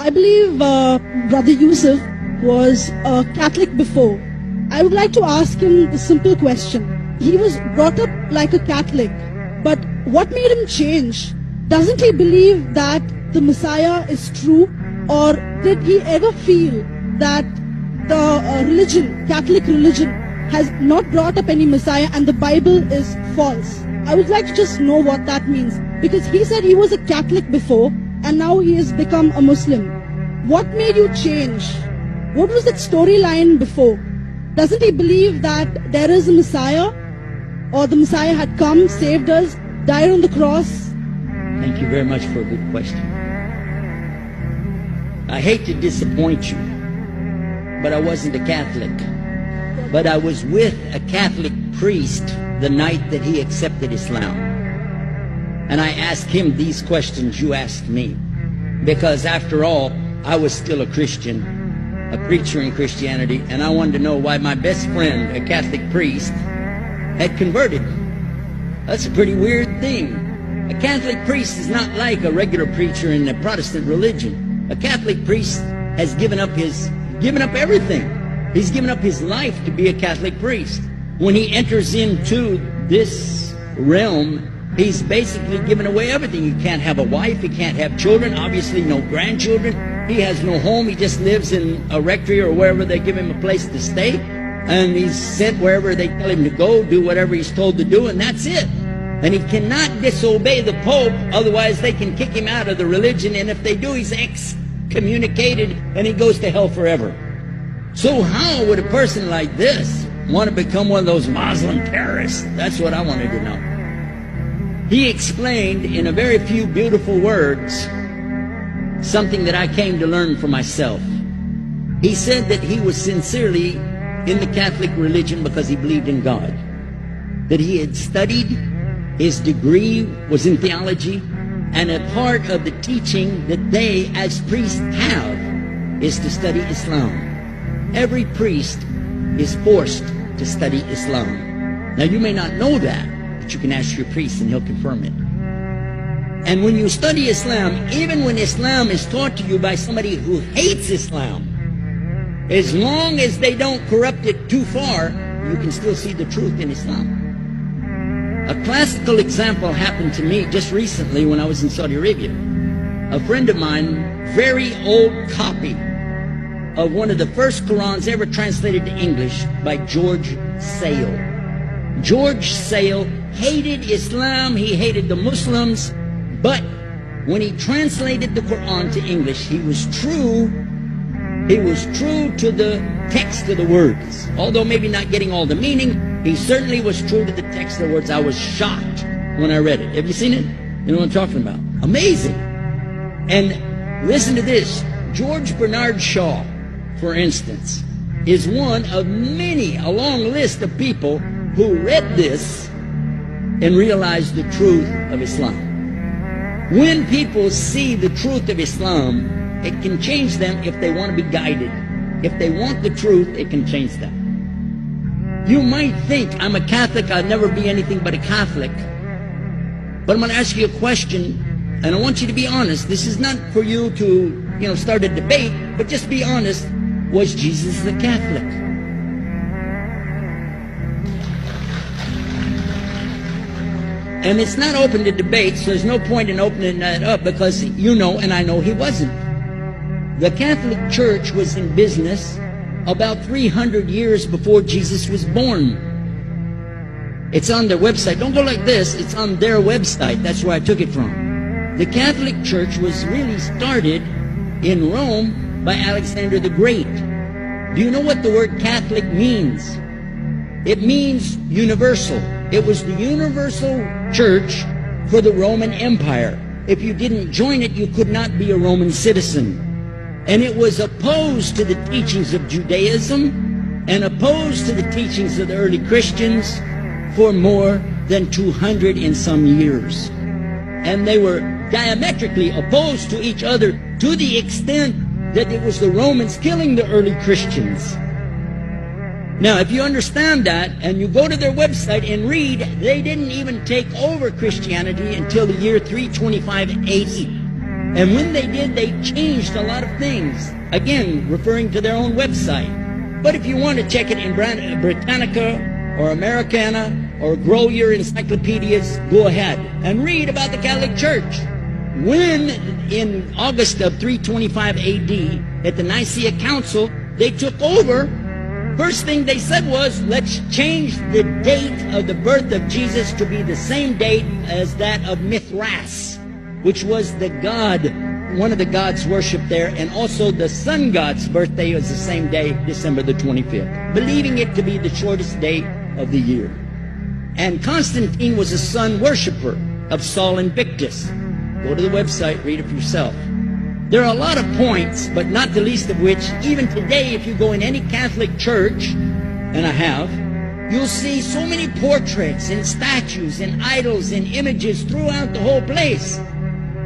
I believe Brother Yusuf was a Catholic before. I would like to ask him the simple question. He was brought up like a Catholic, but what made him change? Doesn't he believe that the Messiah is true? Or did he ever feel that the religion, Catholic religion, has not brought up any Messiah and the Bible is false? I would like to just know what that means, because he said he was a Catholic before and now he has become a Muslim. What made you change? What was that storyline before? Doesn't he believe that there is a Messiah, or the Messiah had come, saved us, died on the cross? Thank you very much for a good question. I hate to disappoint you, but I wasn't a Catholic. But I was with a Catholic priest the night that he accepted Islam. And I asked him these questions you asked me. Because after all, I was still a Christian, a preacher in Christianity, and I wanted to know why my best friend, a Catholic priest, had converted. That's a pretty weird thing. A Catholic priest is not like a regular preacher in the Protestant religion. A Catholic priest has given up everything. He's given up his life to be a Catholic priest. When he enters into this realm, he's basically given away everything. He can't have a wife, he can't have children, obviously no grandchildren. He has no home, he just lives in a rectory or wherever they give him a place to stay. And he's sent wherever they tell him to go, do whatever he's told to do, and that's it. And he cannot disobey the Pope, otherwise they can kick him out of the religion, and if they do, he's excommunicated and he goes to hell forever. So how would a person like this want to become one of those Muslim terrorists? That's what I wanted to know. He explained in a very few beautiful words something that I came to learn for myself. He said that he was sincerely in the Catholic religion because he believed in God, that he had studied, his degree was in theology, and a part of the teaching that they as priests have is to study Islam. Every priest is forced to study Islam. Now you may not know that, but you can ask your priest and he'll confirm it. And when you study Islam, even when Islam is taught to you by somebody who hates Islam, as long as they don't corrupt it too far, you can still see the truth in Islam. A classical example happened to me just recently when I was in Saudi Arabia. A friend of mine, very old copy of one of the first Qurans ever translated to English by George Sale. George Sale hated Islam, he hated the Muslims, but when he translated the Quran to English, he was true to the text of the words. Although maybe not getting all the meaning, he certainly was true to the text of the words. I was shocked when I read it. Have you seen it? You know what I'm talking about? Amazing. And listen to this. George Bernard Shaw, for instance, is one of many, a long list of people who read this and realized the truth of Islam. When people see the truth of Islam, it can change them if they want to be guided. If they want the truth, it can change them. You might think, I'm a Catholic, I'll never be anything but a Catholic. But I'm going to ask you a question, and I want you to be honest. This is not for you to, start a debate, but just be honest. Was Jesus a Catholic? And it's not open to debate, so there's no point in opening that up, because you know and I know he wasn't. The Catholic Church was in business about 300 years before Jesus was born. It's on their website. Don't go like this. It's on their website. That's where I took it from. The Catholic Church was really started in Rome by Alexander the Great. Do you know what the word Catholic means? It means universal. It was the universal church for the Roman Empire. If you didn't join it, you could not be a Roman citizen. And it was opposed to the teachings of Judaism and opposed to the teachings of the early Christians for more than 200 and some years. And they were diametrically opposed to each other to the extent that it was the Romans killing the early Christians. Now, if you understand that, and you go to their website and read, they didn't even take over Christianity until the year 325 AD. And when they did, they changed a lot of things. Again, referring to their own website. But if you want to check it in Britannica or Americana or grow your encyclopedias, go ahead and read about the Catholic Church. When in August of 325 AD at the Nicaea Council, they took over, first thing they said was, let's change the date of the birth of Jesus to be the same date as that of Mithras, which was the god, one of the gods worshipped there, and also the sun god's birthday was the same day, December the 25th, believing it to be the shortest day of the year. And Constantine was a sun worshiper of Sol Invictus. Go to the website, read it for yourself. There are a lot of points, but not the least of which, even today, if you go in any Catholic church, and I have, you'll see so many portraits and statues and idols and images throughout the whole place,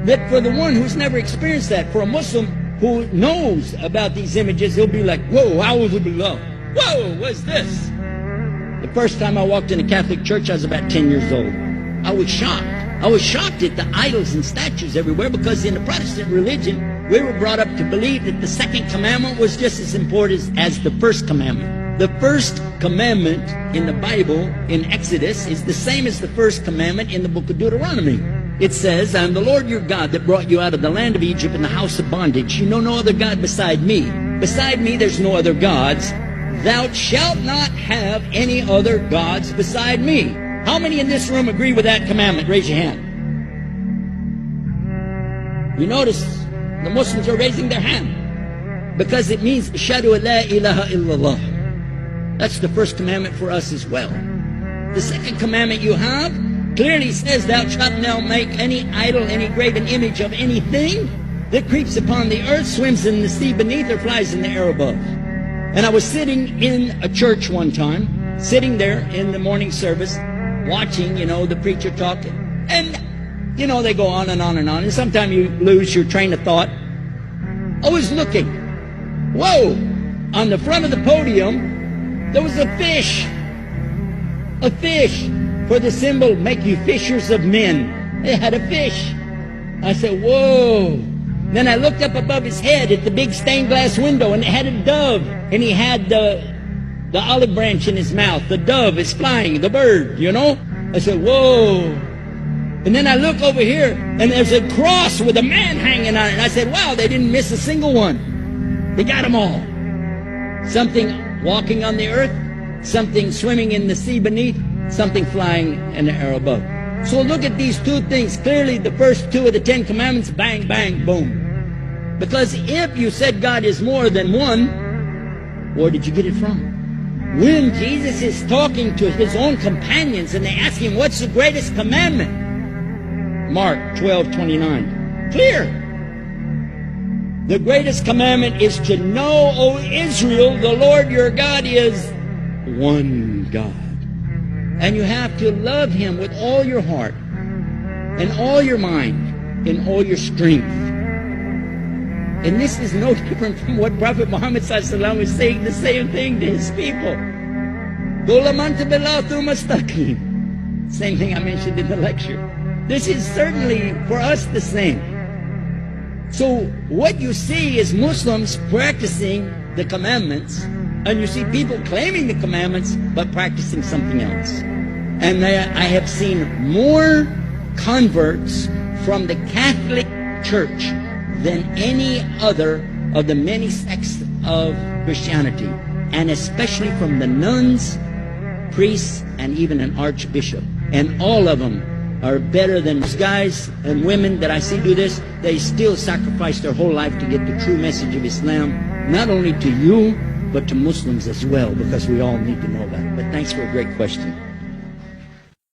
that for the one who's never experienced that, for a Muslim who knows about these images, he'll be like, whoa, a'udhu billah. Whoa, what's this? The first time I walked in a Catholic church, I was about 10 years old. I was shocked. I was shocked at the idols and statues everywhere, because in the Protestant religion, we were brought up to believe that the second commandment was just as important as the first commandment. The first commandment in the Bible, in Exodus, is the same as the first commandment in the book of Deuteronomy. It says, I am the Lord your God that brought you out of the land of Egypt in the house of bondage. You know no other God beside me. Beside me there's no other gods. Thou shalt not have any other gods beside me. How many in this room agree with that commandment? Raise your hand. You notice the Muslims are raising their hand because it means Ashhadu an la ilaha illallah. That's the first commandment for us as well. The second commandment you have clearly says, thou shalt not make any idol, any graven image of anything that creeps upon the earth, swims in the sea beneath, or flies in the air above. And I was sitting in a church one time, sitting there in the morning service, watching, the preacher talking. And, they go on and on and on. And sometimes you lose your train of thought. I was looking. Whoa! On the front of the podium, there was a fish. A fish. For the symbol, make you fishers of men. They had a fish. I said, whoa. Then I looked up above his head at the big stained glass window, and it had a dove. And he had the olive branch in his mouth. The dove is flying, the bird, I said, whoa. And then I look over here, and there's a cross with a man hanging on it. And I said, wow, they didn't miss a single one. They got them all. Something walking on the earth, something swimming in the sea beneath, something flying in the air above. So look at these two things. Clearly, the first two of the 10 commandments, bang, bang, boom. Because if you said God is more than one, where did you get it from? When Jesus is talking to his own companions and they ask him, what's the greatest commandment? Mark 12:29. Clear. The greatest commandment is to know, O Israel, the Lord your God is one God. And you have to love him with all your heart and all your mind and all your strength. And this is no different from what Prophet Muhammad ﷺ was saying, the same thing to his people. Same thing I mentioned in the lecture. This is certainly for us the same. So what you see is Muslims practicing the commandments, and you see people claiming the commandments but practicing something else. And I have seen more converts from the Catholic Church than any other of the many sects of Christianity, and especially from the nuns, priests, and even an archbishop. And all of them are better than those guys and women that I see do this. They still sacrifice their whole life to get the true message of Islam, not only to you, but to Muslims as well, because we all need to know that. But thanks for a great question.